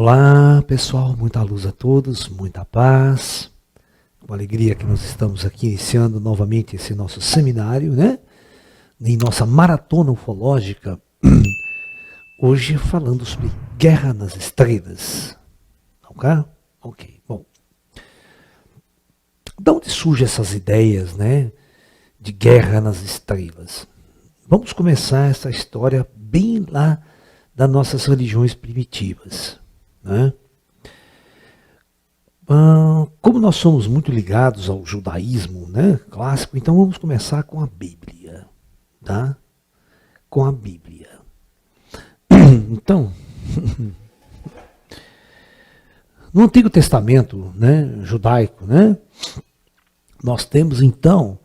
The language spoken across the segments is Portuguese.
Olá, pessoal, muita luz a todos, muita paz. Com alegria que nós estamos aqui iniciando novamente esse nosso seminário, né? Em nossa maratona ufológica, hoje falando sobre Guerra nas Estrelas. Ok? Ok, bom. De onde surgem essas ideias, né? De Guerra nas Estrelas? Vamos começar essa história bem lá das nossas religiões primitivas, né? Como nós somos muito ligados ao judaísmo, né, clássico, então vamos começar com a Bíblia, tá? Com a Bíblia. Então, no Antigo Testamento, né, judaico, né, nós temos então,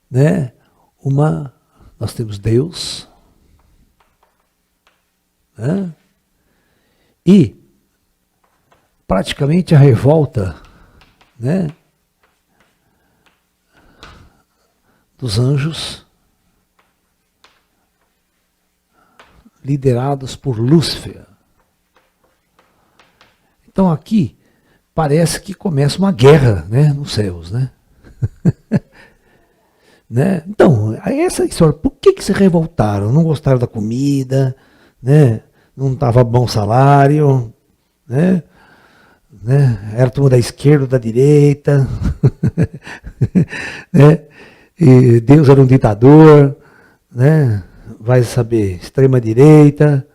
né, nós temos Deus, né, e praticamente a revolta, né, dos anjos liderados por Lúcifer. Então aqui parece que começa uma guerra, né, nos céus, né? Né? Então, essa história, por que se revoltaram? Não gostaram da comida, né? Não estava bom salário, né? Era turma da esquerda ou da direita, né? E Deus era um ditador, né? Vai saber, extrema direita.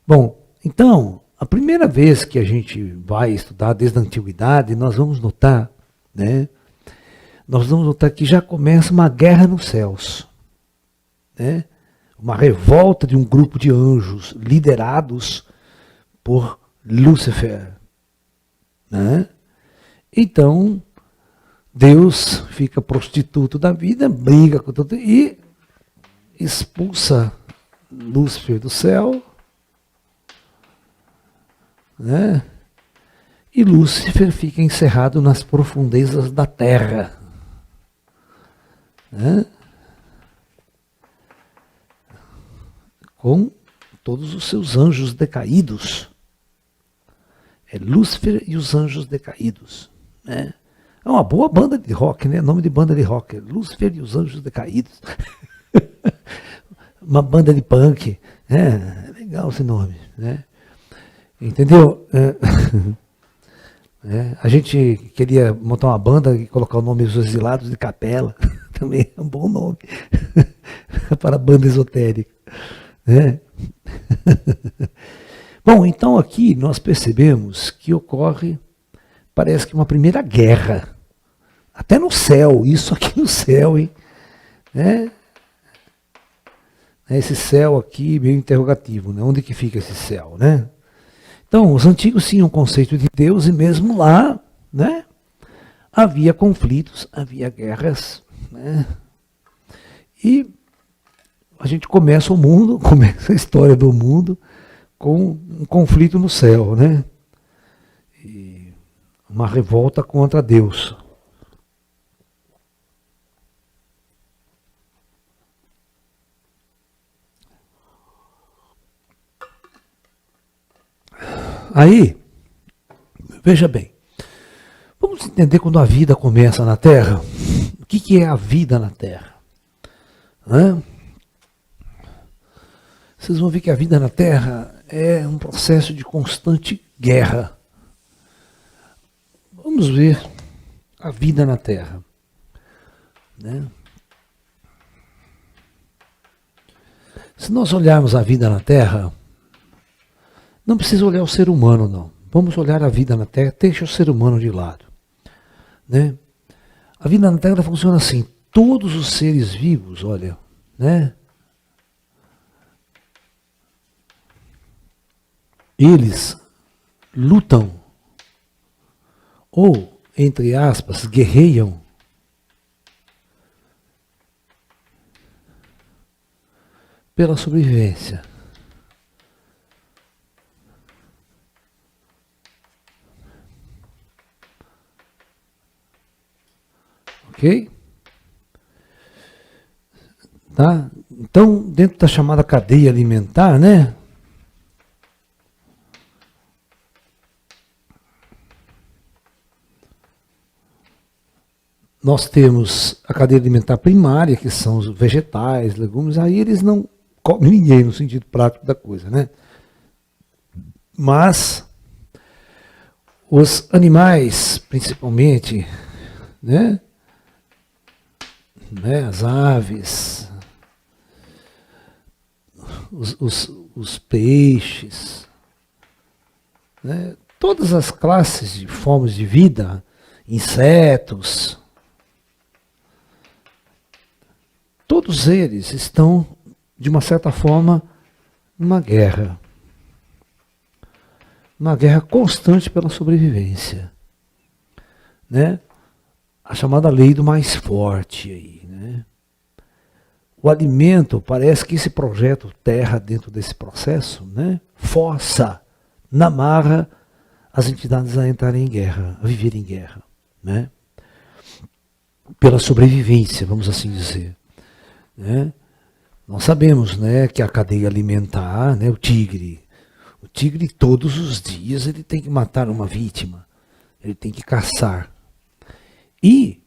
Bom, então, a primeira vez que a gente vai estudar desde a antiguidade, nós vamos notar, né? Nós vamos notar que já começa uma guerra nos céus, né? Uma revolta de um grupo de anjos liderados por Lúcifer, né? Então, Deus fica prostituto da vida, briga com tudo e expulsa Lúcifer do céu, né? E Lúcifer fica encerrado nas profundezas da terra, né? Com todos os seus anjos decaídos. É Lúcifer e os Anjos Decaídos, né? É uma boa banda de rock, né? Nome de banda de rock, é Lúcifer e os Anjos Decaídos. Uma banda de punk, né? É legal esse nome, né? Entendeu? A gente queria montar uma banda e colocar o nome dos Exilados de Capela, também é um bom nome para a banda esotérica, né? Bom, então aqui nós percebemos que ocorre, parece que uma primeira guerra, até no céu, isso aqui no céu, hein? Né? Esse céu aqui meio interrogativo, né? Onde que fica esse céu, né? Então, os antigos tinham um conceito de Deus e mesmo lá, né, havia conflitos, havia guerras, né? E a gente começa o mundo, começa a história do mundo com um conflito no céu, né? E uma revolta contra Deus. Aí, veja bem, vamos entender quando a vida começa na Terra. O que é a vida na Terra? Né? Vocês vão ver que a vida na Terra é um processo de constante guerra. Vamos ver a vida na Terra, né? Se nós olharmos a vida na Terra, não precisa olhar o ser humano, não. Vamos olhar a vida na Terra, deixa o ser humano de lado, né? A vida na Terra funciona assim, todos os seres vivos, olha, né? Eles lutam ou, entre aspas, guerreiam pela sobrevivência. Ok? Tá? Então, dentro da chamada cadeia alimentar, né? nós temos a cadeia alimentar primária, que são os vegetais, legumes, aí eles não comem ninguém no sentido prático da coisa, né? Mas os animais, principalmente, né? As aves, os peixes, né? Todas as classes de formas de vida, insetos, todos eles estão, de uma certa forma, numa guerra. Uma guerra constante pela sobrevivência. Né? A chamada lei do mais forte aí. Né? O alimento, parece que esse projeto Terra, dentro desse processo, né, força, na marra, as entidades a entrarem em guerra, a viver em guerra. Né? Pela sobrevivência, vamos assim dizer. Né? Nós sabemos, né, que a cadeia alimentar, né, o tigre todos os dias ele tem que matar uma vítima, ele tem que caçar. E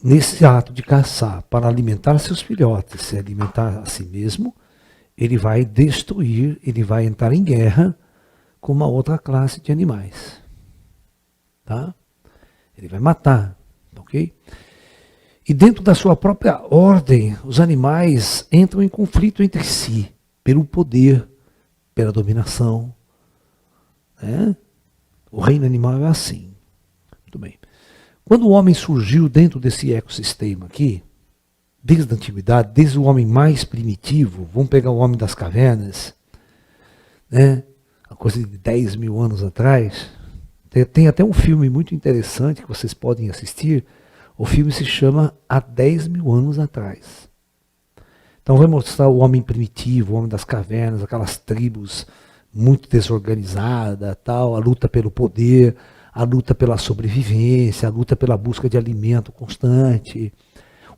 nesse ato de caçar, para alimentar seus filhotes, se alimentar a si mesmo, ele vai destruir, ele vai entrar em guerra com uma outra classe de animais. Tá? Ele vai matar, ok? E dentro da sua própria ordem, os animais entram em conflito entre si, pelo poder, pela dominação. Né? O reino animal é assim. Muito bem. Quando o homem surgiu dentro desse ecossistema aqui, desde a antiguidade, desde o homem mais primitivo, vamos pegar o homem das cavernas, né? Uma coisa de 10 mil anos atrás, tem até um filme muito interessante que vocês podem assistir. O filme se chama Há 10 mil anos atrás. Então vai mostrar o homem primitivo, o homem das cavernas, aquelas tribos muito desorganizadas, tal, a luta pelo poder, a luta pela sobrevivência, a luta pela busca de alimento constante,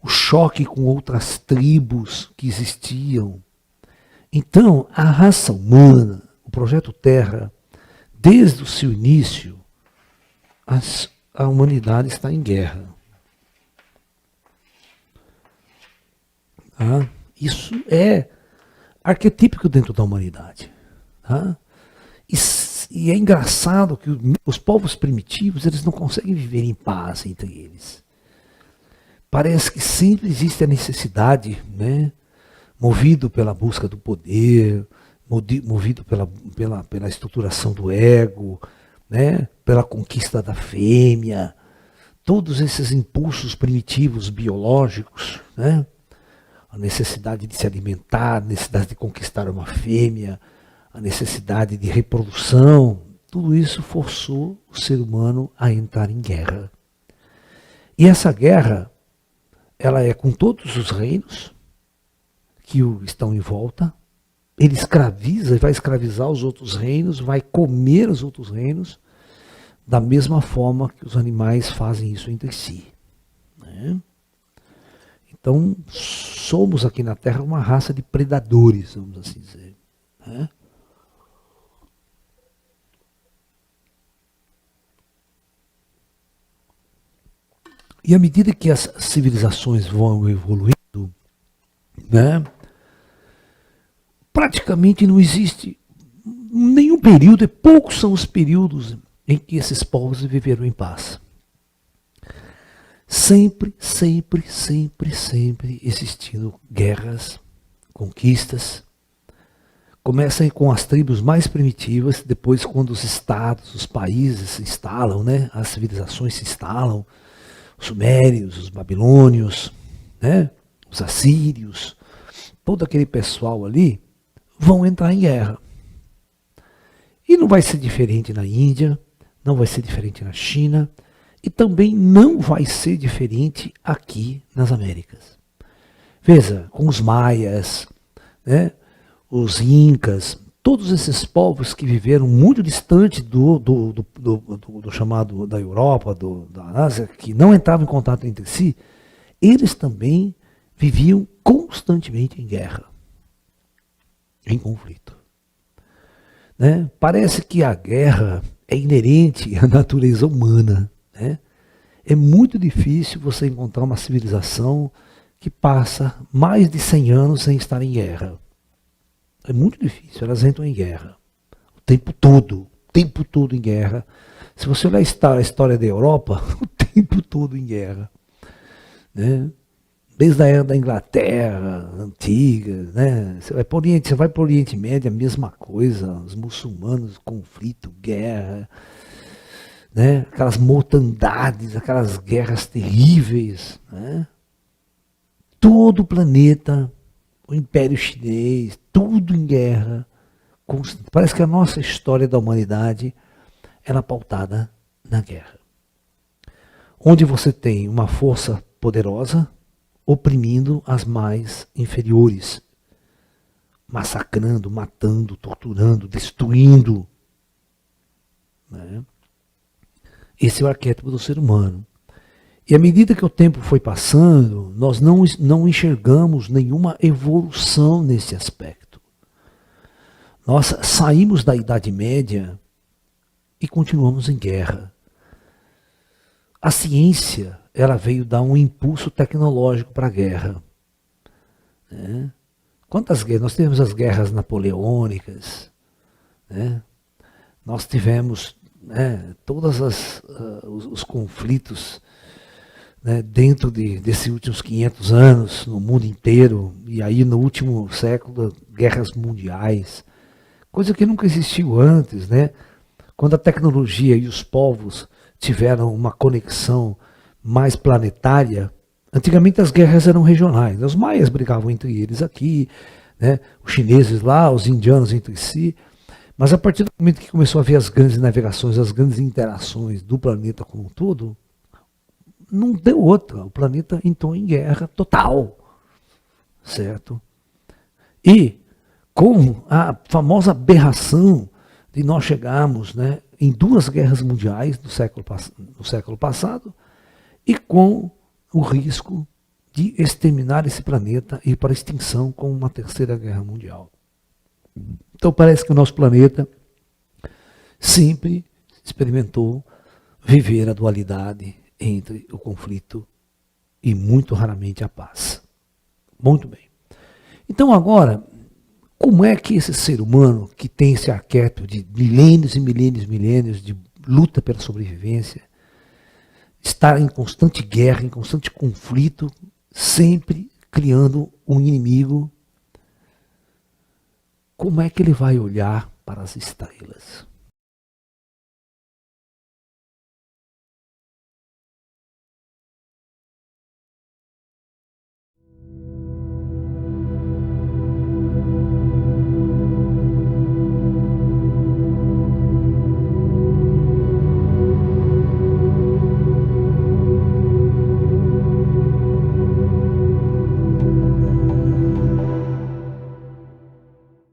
o choque com outras tribos que existiam. Então, a raça humana, o projeto Terra, desde o seu início, a humanidade está em guerra. Tá? Isso é arquetípico dentro da humanidade. Tá? E é engraçado que os povos primitivos eles não conseguem viver em paz entre eles. Parece que sempre existe a necessidade, né, movido pela busca do poder, movido pela estruturação do ego, né, pela conquista da fêmea, todos esses impulsos primitivos biológicos, né, a necessidade de se alimentar, a necessidade de conquistar uma fêmea, a necessidade de reprodução, tudo isso forçou o ser humano a entrar em guerra. E essa guerra, ela é com todos os reinos que estão em volta, ele escraviza, vai escravizar os outros reinos, vai comer os outros reinos, da mesma forma que os animais fazem isso entre si. Né? Então, somos aqui na Terra uma raça de predadores, vamos assim dizer. Né? E à medida que as civilizações vão evoluindo, né, praticamente não existe nenhum período, e poucos são os períodos em que esses povos viveram em paz. Sempre, sempre, sempre, sempre existindo guerras, conquistas. Começam com as tribos mais primitivas, depois quando os estados, os países se instalam, né, as civilizações se instalam, os sumérios, os babilônios, né, os assírios, todo aquele pessoal ali vão entrar em guerra. E não vai ser diferente na Índia, não vai ser diferente na China, e também não vai ser diferente aqui nas Américas. Veja, com os maias, né, os incas, todos esses povos que viveram muito distante do chamado da Europa, da Ásia, que não entravam em contato entre si, eles também viviam constantemente em guerra, em conflito. Né? Parece que a guerra é inerente à natureza humana. Né? É muito difícil você encontrar uma civilização que passa mais de 100 anos sem estar em guerra. É muito difícil, elas entram em guerra. O tempo todo em guerra. Se você olhar a história da Europa, o tempo todo em guerra. Né? Desde a era da Inglaterra, antiga, né? Você vai para o Oriente Médio, a mesma coisa, os muçulmanos, conflito, guerra, né? Aquelas mortandades, aquelas guerras terríveis. Né? Todo o planeta, o Império Chinês, tudo em guerra. Parece que a nossa história da humanidade era pautada na guerra. Onde você tem uma força poderosa oprimindo as mais inferiores, massacrando, matando, torturando, destruindo. Né? Esse é o arquétipo do ser humano. E à medida que o tempo foi passando, nós não enxergamos nenhuma evolução nesse aspecto. Nós saímos da Idade Média e continuamos em guerra. A ciência, ela veio dar um impulso tecnológico para a guerra. Né? Quantas guerras? Nós tivemos as guerras napoleônicas, né? Nós tivemos, né, todos os conflitos, né, dentro desses últimos 500 anos, no mundo inteiro, e aí no último século, guerras mundiais, coisa que nunca existiu antes, né? Quando a tecnologia e os povos tiveram uma conexão mais planetária, antigamente as guerras eram regionais. Os maias brigavam entre eles aqui, né? Os chineses lá, os indianos entre si. Mas a partir do momento que começou a haver as grandes navegações, as grandes interações do planeta como um todo, não deu outra. O planeta entrou em guerra total. Certo? E com a famosa aberração de nós chegarmos, né, em 2 guerras mundiais no século passado, e com o risco de exterminar esse planeta e ir para a extinção com uma 3ª guerra mundial. Então parece que o nosso planeta sempre experimentou viver a dualidade entre o conflito e muito raramente a paz. Muito bem. Então agora, como é que esse ser humano, que tem esse arquétipo de milênios e milênios e milênios de luta pela sobrevivência, está em constante guerra, em constante conflito, sempre criando um inimigo, como é que ele vai olhar para as estrelas?